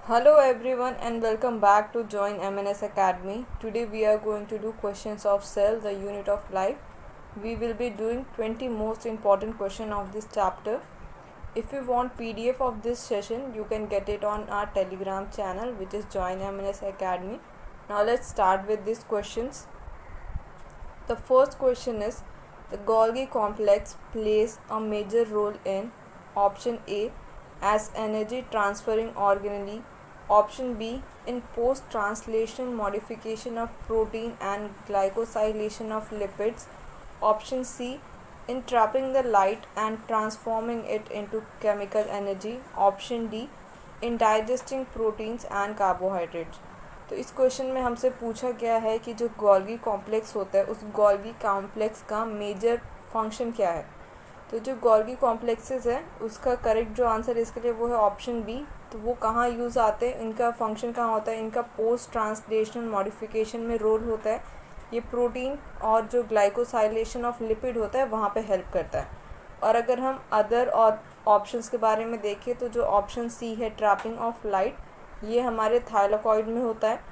Hello everyone and welcome back to Join MNS Academy. Today we are going to do questions of cell, the unit of life. We will be doing 20 most important question of this chapter. If you want PDF of this session, you can get it on our Telegram channel, which is Join MNS Academy. Now let's start with these questions. The first question is, the Golgi complex plays a major role in option A, as energy transferring organelle, option B, in post translation modification of protein and glycosylation of lipids, option C, in trapping the light and transforming it into chemical energy, option D, in digesting proteins and carbohydrates. तो इस question में हमसे पूछा गया है कि जो Golgi complex होता है उस गोल्गी कॉम्प्लेक्स का मेजर फंक्शन क्या है। तो जो गोल्गी कॉम्प्लेक्सेस है उसका करेक्ट जो आंसर इसके लिए वो है ऑप्शन बी। तो वो कहाँ यूज़ आते हैं, इनका फंक्शन कहाँ होता है, इनका पोस्ट ट्रांसलेशनल मॉडिफिकेशन में रोल होता है। ये प्रोटीन और जो ग्लाइकोसाइलेशन ऑफ लिपिड होता है वहाँ पे हेल्प करता है। और अगर हम अदर और ऑप्शंस के बारे में देखें तो जो ऑप्शन सी है ट्रैपिंग ऑफ लाइट, ये हमारे थाइलाकॉइड में होता है।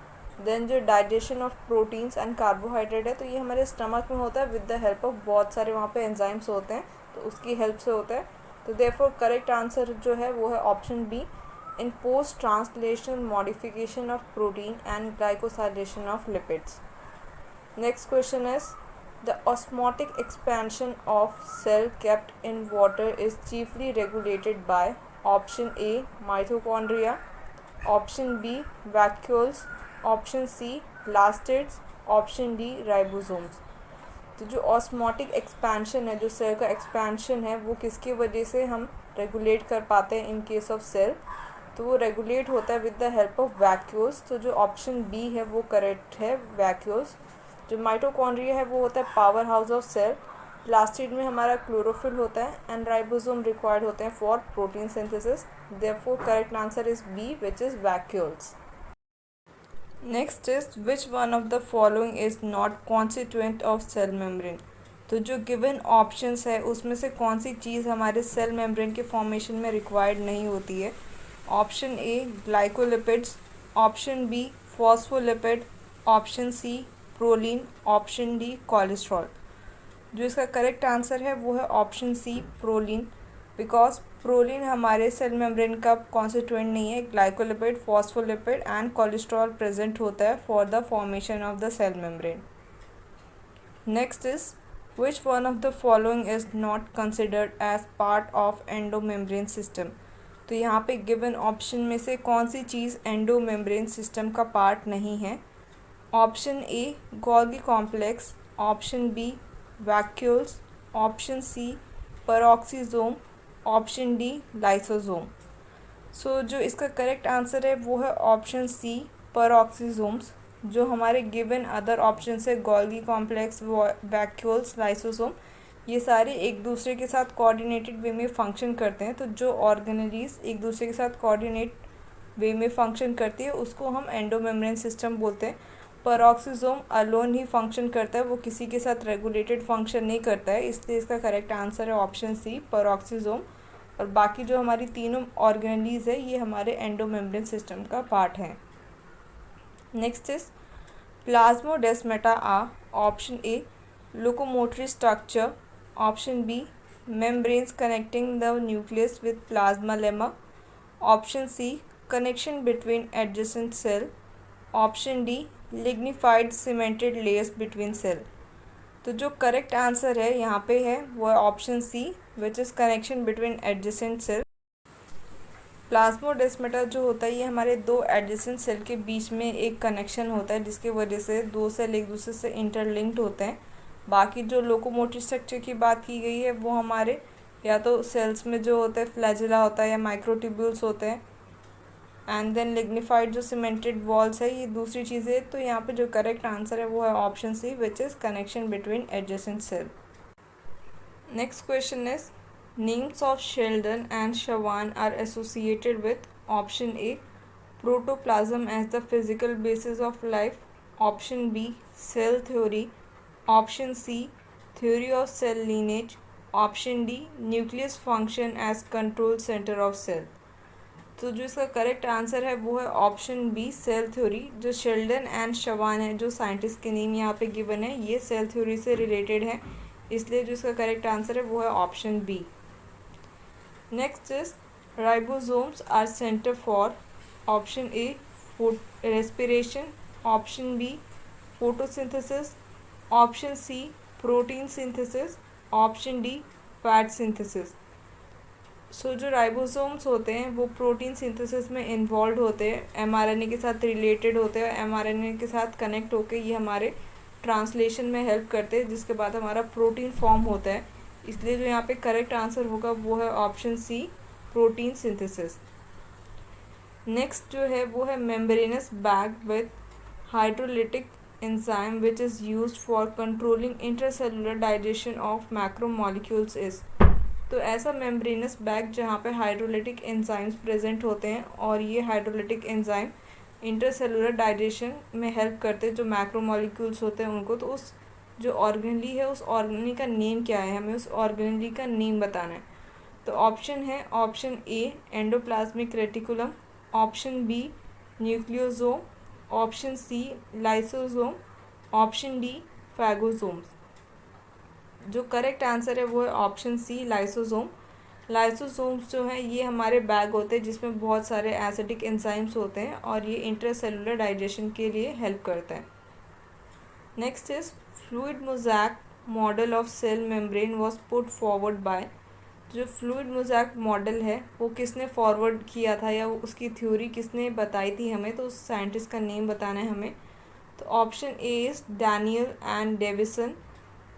देन जो digestion of proteins and carbohydrate है तो ये हमारे स्टमक में होता है विद द हेल्प ऑफ बहुत सारे वहाँ पे एंजाइम्स होते हैं, तो उसकी हेल्प से होता है। तो देयरफॉर करेक्ट आंसर जो है वो है option B, in post translation modification of protein and glycosylation of lipids. Next question is, the osmotic expansion of cell kept in water is chiefly regulated by option A mitochondria, option B vacuoles, option C plastids, option D ribosomes. तो जो osmotic expansion है, जो cell का expansion है, वो किसकी वजह से हम रेगुलेट कर पाते हैं इन केस ऑफ सेल, तो वो रेगुलेट होता है with the help of vacuoles. तो जो ऑप्शन बी है वो करेक्ट है, वैक्यूल्स। जो माइटोकॉन्ड्रिया है वो होता है power house of cell, plastid में हमारा क्लोरोफिल होता है एंड राइबोसोम रिक्वायर्ड होते हैं for protein synthesis. Therefore correct answer is B, which is vacuoles. Next is, which one of the following is not constituent of cell membrane. तो जो given options है उसमें से कौन सी चीज़ हमारे सेल मेम्ब्रेन के फॉर्मेशन में रिक्वायर्ड नहीं होती है। Option A glycolipids, option B phospholipid, option C proline, option D cholesterol. जो इसका करेक्ट आंसर है वो है option C proline, because proline हमारे सेल मेम्ब्रेन का कॉन्स्टिट्यूएंट नहीं है। Glycolipid, phospholipid and cholesterol present होता है for the formation of the cell membrane. Next is, which one of the following is not considered as part of endomembrane system. तो यहाँ पे given option में से कौन सी चीज़ एंडोमेम्ब्रेन सिस्टम का पार्ट नहीं है। Option A Golgi complex, option B vacuoles, option C peroxisome, option D lysosome. So जो इसका करेक्ट आंसर है वो है ऑप्शन सी पेरोक्सीसोम्स। जो हमारे गिवन अदर ऑप्शन है गोल्गी कॉम्प्लेक्स, वैक्यूल्स, लाइसोसोम, ये सारे एक दूसरे के साथ कोऑर्डिनेटेड वे में फंक्शन करते हैं। तो जो ऑर्गेनेलीज एक दूसरे के साथ कोऑर्डिनेट वे में फंक्शन करती है उसको हम एंडोमेम्ब्रेन सिस्टम बोलते हैं। पेरोक्सीसोम अलोन ही फंक्शन करता है, वो किसी के साथ रेगुलेटेड फंक्शन नहीं करता है, इसलिए इसका करेक्ट आंसर है ऑप्शन सी पेरोक्सीसोम। और बाकी जो हमारी तीनों ऑर्गेनेलीज है ये हमारे एंडोमेम्ब्रेन सिस्टम का पार्ट हैं। Next is, plasmodesmata uh, option A locomotory structure, option B membranes connecting the nucleus with plasma lemma, option C connection between adjacent cell, option D lignified cemented layers between cell। तो जो correct answer है यहाँ पे है वो है option C, which is connection between adjacent cell. Plasmodesmata जो होता है ये हमारे दो एडजेसेंट सेल के बीच में एक कनेक्शन होता है जिसकी वजह से दो सेल एक दूसरे से इंटरलिंक्ड होते हैं। बाकी जो लोकोमोटिव स्ट्रक्चर की बात की गई है वो हमारे या तो सेल्स में जो होता है फ्लैजिला होता है या माइक्रोट्यूब्यूल्स होते हैं, एंड देन लिग्निफाइड जो सीमेंटेड वॉल्स है ये दूसरी चीज़ें। तो यहाँ पे जो करेक्ट आंसर है वो है option C, which is connection between adjacent cell. Next question is, names of Schleiden and Schwann are associated with option A protoplasm as the physical basis of life, option B cell theory, option C theory of cell lineage, option D nucleus function as control centre of cell. तो जो इसका correct answer है वो है option B, cell theory. जो Schleiden and Schwann है, जो scientist के नेम यहाँ पे गिवन है, ये सेल थ्योरी से रिलेटेड है, इसलिए जो इसका करेक्ट आंसर है वो है option B. Next is ribosomes are centre for option A respiration, option B photosynthesis, option C protein synthesis, option D fat synthesis. So जो राइबोसोम्स होते हैं वो प्रोटीन सिंथेसिस में इन्वॉल्व होते हैं, एमआरएनए के साथ रिलेटेड होते हैं, एमआरएनए के साथ कनेक्ट होकर ये हमारे ट्रांसलेशन में हेल्प करते हैं, जिसके बाद हमारा प्रोटीन फॉर्म होता है। इसलिए जो यहाँ पे करेक्ट आंसर होगा वो है option C, protein synthesis. Next जो है वो है membranous bag with hydrolytic enzyme which is used for controlling intercellular digestion of macromolecules is. तो ऐसा मेम्ब्रेनस बैग जहाँ पे हाइड्रोलिटिक एंजाइम्स प्रेजेंट होते हैं और ये हाइड्रोलिटिक एंजाइम इंटरसेलुलर डाइजेशन में हेल्प करते हैं जो मैक्रोमोलिक्यूल्स होते हैं उनको। तो उस जो ऑर्गेनली है उस ऑर्गेनली का नेम क्या है, हमें उस ऑर्गेनली का नेम बताना है। तो ऑप्शन है option A endoplasmic reticulum, option B nucleosome, option C lysosome, option D phagosomes. जो करेक्ट आंसर है वो है ऑप्शन सी, लाइसोसोम। लाइसोसोम्स जो हैं ये हमारे बैग होते हैं जिसमें बहुत सारे एसिडिक एंजाइम्स होते हैं और ये इंटरसेलुलर डाइजेशन के लिए हेल्प करता है। Next is fluid mosaic model of cell membrane was put forward by. जो फ्लूइड मोज़ैक मॉडल है वो किसने फॉरवर्ड किया था या उसकी थ्योरी किसने बताई थी हमें, तो उस साइंटिस्ट का नेम बताना है हमें। तो option A is Danielli and Davson,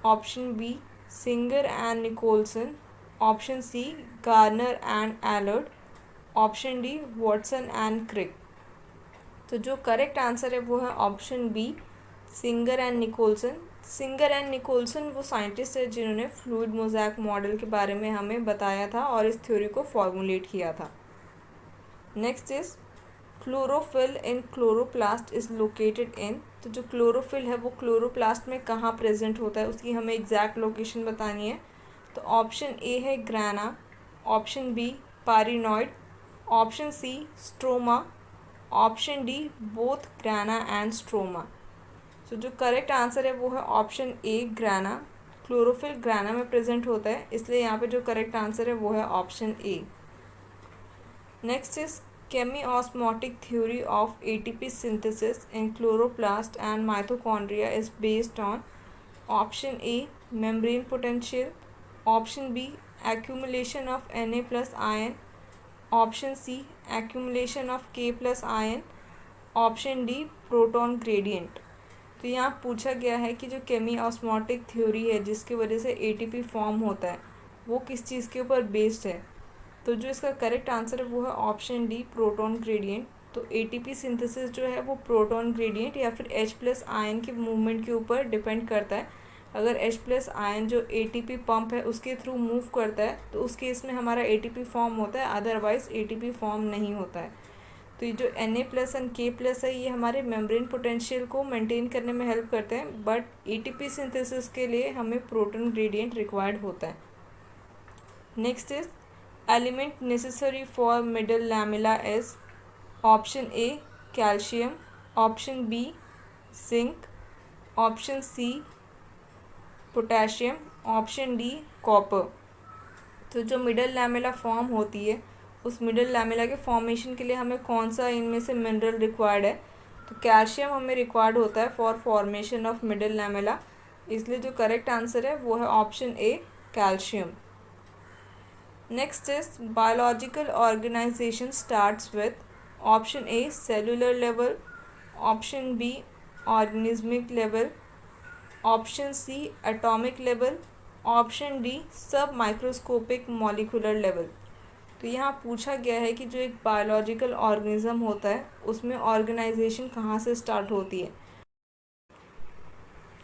option B Singer and Nicolson, option C Garner and Allard, option D Watson and Crick. तो जो करेक्ट आंसर है वो है option B, Singer and Nicolson. Singer and Nicolson वो scientist है जिन्होंने fluid mosaic model के बारे में हमें बताया था और इस थ्योरी को फॉर्मुलेट किया था। Next is chlorophyll in chloroplast is located in. तो जो क्लोरोफिल है वो क्लोरोप्लास्ट में कहाँ प्रेजेंट होता है उसकी हमें एग्जैक्ट लोकेशन बतानी है। तो ऑप्शन ए है ग्राना, ऑप्शन बी पारिनॉइड, option C stroma, option D both grana and stroma. तो जो करेक्ट आंसर है वो है ऑप्शन ए ग्राना। क्लोरोफिल ग्राना में प्रेजेंट होता है, इसलिए यहाँ पे जो करेक्ट आंसर है वो है option A. Next is chemiosmotic theory of ATP synthesis in chloroplast and mitochondria is based on option A membrane potential, option B accumulation of Na plus ion, option C accumulation of K plus ion, option D proton gradient। तो यहाँ पूछा गया है कि जो केमियोस्मोटिक theory है जिसकी वजह से ATP फॉर्म होता है वो किस चीज़ के ऊपर बेस्ड है। तो जो इसका करेक्ट आंसर है वो है ऑप्शन डी, प्रोटॉन ग्रेडियंट। तो एटीपी सिंथेसिस जो है वो प्रोटॉन ग्रेडियंट या फिर H प्लस आयन के मूवमेंट के ऊपर डिपेंड करता है। अगर H प्लस आयन जो एटीपी पंप है उसके थ्रू मूव करता है तो उस केस में हमारा एटीपी फॉर्म होता है, अदरवाइज़ एटीपी फॉर्म नहीं होता है। तो ये जो Na plus and K plus है ये हमारे मेम्ब्रेन पोटेंशियल को मेंटेन करने में हेल्प करते हैं, बट एटीपी सिंथेसिस के लिए हमें प्रोटॉन ग्रेडियंट रिक्वायर्ड होता है। Next is element necessary for middle lamella is option A calcium, option B zinc, option C potassium, option D copper। तो जो मिडल लैमेला फॉर्म होती है उस मिडल लैमेला के फॉर्मेशन के लिए हमें कौन सा इनमें से मिनरल रिक्वायर्ड है। तो कैल्शियम हमें रिक्वायर्ड होता है for formation of middle lamella, इसलिए जो करेक्ट आंसर है वो है option A calcium. Next is biological organization starts with option A cellular level, option B organismic level, option C atomic level, option D सब microscopic molecular level। तो यहाँ पूछा गया है कि जो एक बायोलॉजिकल ऑर्गेनिज्म होता है उसमें ऑर्गेनाइजेशन कहाँ से स्टार्ट होती है।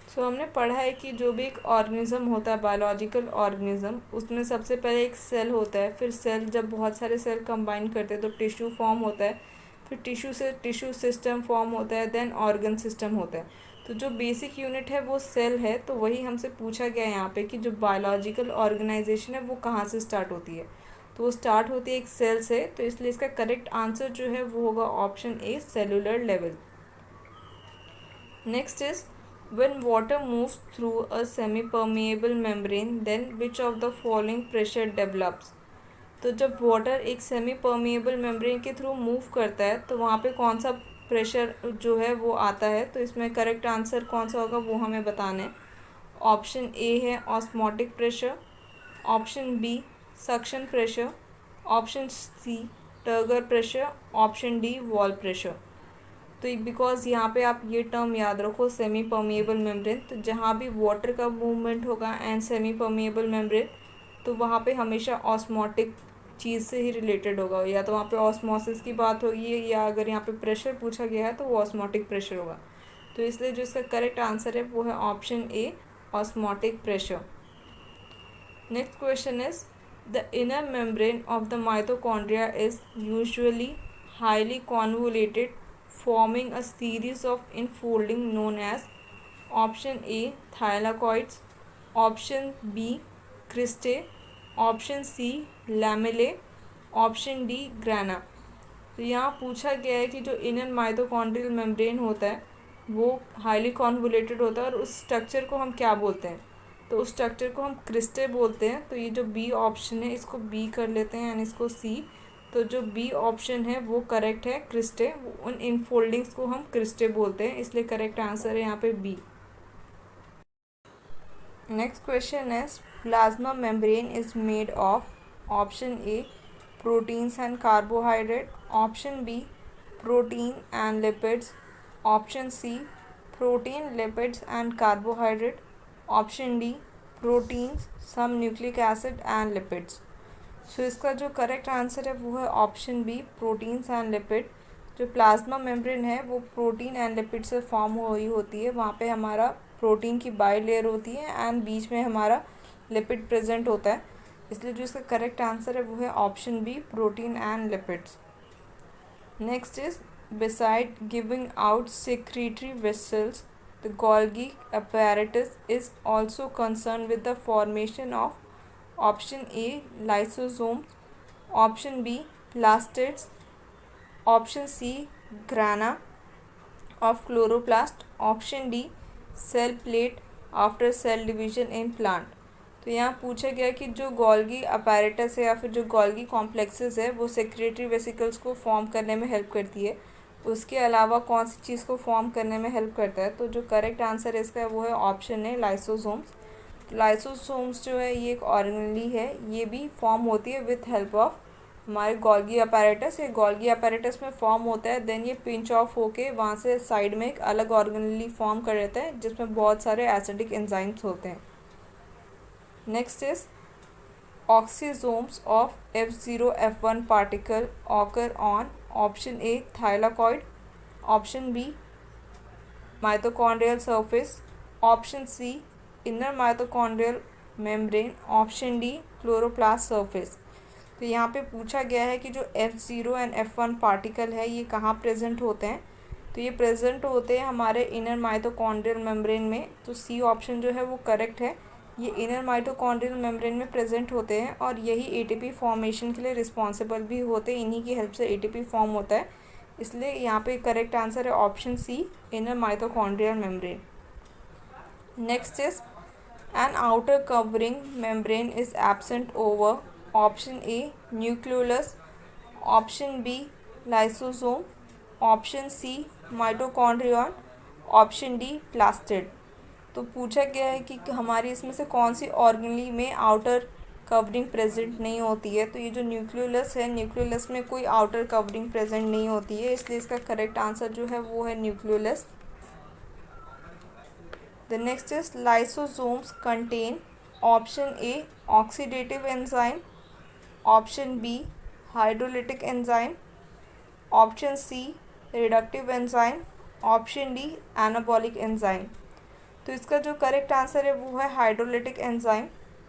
सो हमने पढ़ा है कि जो भी एक ऑर्गेनिज्म होता है बायोलॉजिकल ऑर्गेनिज्म उसमें सबसे पहले एक सेल होता है, फिर सेल जब बहुत सारे सेल कंबाइन करते हैं तो टिश्यू फॉर्म होता है, फिर टिश्यू से टिश्यू सिस्टम फॉर्म होता है, देन ऑर्गन सिस्टम होता है। तो जो बेसिक यूनिट है वो सेल है, तो वही हमसे पूछा गया है यहाँ पे कि जो बायोलॉजिकल ऑर्गेनाइजेशन है वो कहाँ से स्टार्ट होती है। तो वो स्टार्ट होती है एक सेल से, तो इसलिए इसका करेक्ट आंसर जो है वो होगा option A, cellular level. Next is when water moves through a semi permeable membrane then which of the following pressure develops। तो जब वाटर एक सेमी परमिएबल मेम्ब्रेन के थ्रू मूव करता है तो वहाँ पे कौन सा प्रेशर जो है वो आता है, तो इसमें करेक्ट आंसर कौन सा होगा वो हमें बताना है। ऑप्शन ए है osmotic pressure, option B suction pressure, option C turgor pressure, option D wall pressure. तो बिकॉज यहाँ पे आप ये टर्म याद रखो, सेमी परमिएबल मेम्ब्रेन, तो जहाँ भी वाटर का मूवमेंट होगा एंड सेमी परमिएबल मेम्ब्रेन, तो वहाँ पे हमेशा ऑस्मोटिक चीज़ से ही रिलेटेड होगा, या तो वहाँ पे ऑस्मोसिस की बात होगी, या अगर यहाँ पे प्रेशर पूछा गया है तो वो ऑस्मोटिक प्रेशर होगा। तो इसलिए जो इसका करेक्ट आंसर है वो है option A, osmotic pressure. Next question is the inner membrane of the mitochondria is usually highly convoluted forming a series of enfolding known as option A thylakoids, option B cristae, option C lamellae, option D grana। तो यहाँ पूछा गया है कि जो inner mitochondrial membrane होता है वो हाईली कॉन्वोलेटेड होता है और उस स्ट्रक्चर को हम क्या बोलते हैं, तो उस स्ट्रक्चर को हम क्रिस्टे बोलते हैं। तो ये जो बी ऑप्शन है इसको बी कर लेते हैं एंड इसको सी। तो जो बी ऑप्शन है वो करेक्ट है, क्रिस्टे। उन इनफोल्डिंग्स को हम क्रिस्टे बोलते हैं, इसलिए करेक्ट आंसर है यहाँ पे बी। नेक्स्ट क्वेश्चन है plasma membrane is made of option A proteins and carbohydrate, option B protein and lipids, option C protein lipids and carbohydrate, option D proteins some nucleic acid and lipids. So इसका जो correct answer है वो है option B, proteins and lipid. जो plasma membrane है वो protein and lipid से form हुई होती है। वहाँ पे हमारा प्रोटीन की बाई लेयर होती है एंड बीच में हमारा लिपिड प्रेजेंट होता है, इसलिए जो इसका करेक्ट आंसर है वो है option B, protein and lipids. Next is beside giving out secretory vesicles the Golgi apparatus is also concerned with the formation of option A lysosomes, option B plastids, option C grana of chloroplast, option D cell plate after cell division in plant। तो यहाँ पूछा गया कि जो Golgi apparatus है या फिर जो गोल्गी कॉम्प्लेक्सेस है वो सेक्रेटरी वेसिकल्स को फॉर्म करने में हेल्प करती है, उसके अलावा कौन सी चीज़ को फॉर्म करने में हेल्प करता है, तो जो करेक्ट आंसर है इसका वो है ऑप्शन है लाइसोसोम्स। लाइसोसोम्स जो है ये एक ऑर्गेनेली है, ये भी फॉर्म होती है विथ हेल्प ऑफ हमारे गोल्गी अपैरेटस। ये गोल्गी अपैरेटस में फॉर्म होता है, देन ये पिंच ऑफ होके वहाँ से साइड में एक अलग ऑर्गेनेली फॉर्म कर देता है जिसमें बहुत सारे एसिडिक एंजाइम्स होते हैं। Next is oxysomes of F0 F1 particle occur on option A thylakoid, option B mitochondrial surface, option C inner mitochondrial membrane, option D chloroplast surface। तो यहाँ पे पूछा गया है कि जो F0 एंड F1 पार्टिकल है ये कहाँ प्रेजेंट होते हैं, तो ये प्रेजेंट होते हैं हमारे इनर माइटोकॉन्ड्रियल मेम्ब्रेन में। तो सी ऑप्शन जो है वो करेक्ट है, ये इनर माइटोकॉन्ड्रियल मेम्ब्रेन में प्रेजेंट होते हैं और यही एटीपी फॉर्मेशन के लिए रिस्पॉन्सिबल भी होते हैं, इन्हीं की हेल्प से एटीपी फॉर्म होता है, इसलिए यहाँ पे करेक्ट आंसर है option C, inner mitochondrial membrane. Next is an outer covering membrane is absent over option A nucleolus, option B lysosome, option C mitochondrion, option D plastid. तो पूछा गया है कि हमारी इसमें से कौन सी ऑर्गेनेली में आउटर कवरिंग प्रेजेंट नहीं होती है, तो ये जो न्यूक्लियोलस है, न्यूक्लियोलस में कोई आउटर कवरिंग प्रेजेंट नहीं होती है, इसलिए इसका करेक्ट आंसर जो है वो है nucleolus. The next is lysosomes contain option A oxidative enzyme, option B hydrolytic enzyme, option C reductive enzyme, option D anabolic enzyme. तो इसका जो करेक्ट आंसर है वो है हाइड्रोलिटिक एंजाइम।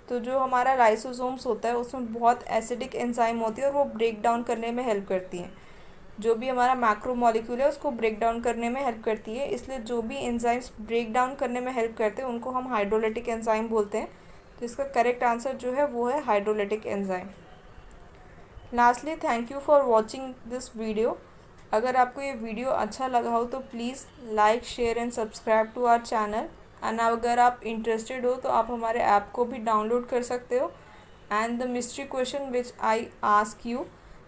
तो जो हमारा लाइसोसोम्स होता है उसमें बहुत एसिडिक एंजाइम होती है और वो ब्रेक डाउन करने में हेल्प करती हैं, जो भी हमारा मैक्रो मॉलिक्यूल है उसको ब्रेक डाउन करने में हेल्प करती है, इसलिए जो भी एंजाइम्स ब्रेक डाउन करने में हेल्प करते हैं उनको हम हाइड्रोलिटिक एंजाइम बोलते हैं। तो इसका करेक्ट आंसर जो है वो है hydrolytic enzyme. Lastly thank you for watching this video. अगर आपको ये वीडियो अच्छा लगा हो तो please like share and subscribe to our channel. And अगर आप इंटरेस्टेड हो तो आप हमारे ऐप को भी डाउनलोड कर सकते हो। And the mystery question which I ask you,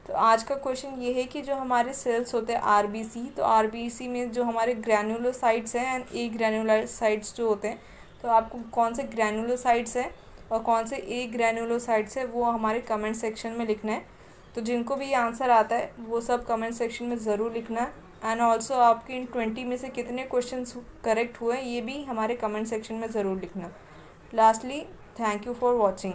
तो आज का क्वेश्चन ये है कि जो हमारे सेल्स होते हैं आरबीसी, तो आरबीसी में जो हमारे ग्रैन्युलोसाइट्स हैं एंड ए ग्रैन्युलोसाइट्स जो होते हैं, तो आपको कौन से ग्रैन्युलोसाइट्स हैं और कौन से ए ग्रैन्युलोसाइट्स है वो हमारे कमेंट सेक्शन में लिखना है। तो जिनको भी ये आंसर आता है वो सब कमेंट सेक्शन में ज़रूर लिखना है। एंड ऑल्सो आपके इन 20 में से कितने क्वेश्चंस करेक्ट हुए ये भी हमारे कमेंट सेक्शन में ज़रूर लिखना। Lastly thank you for watching.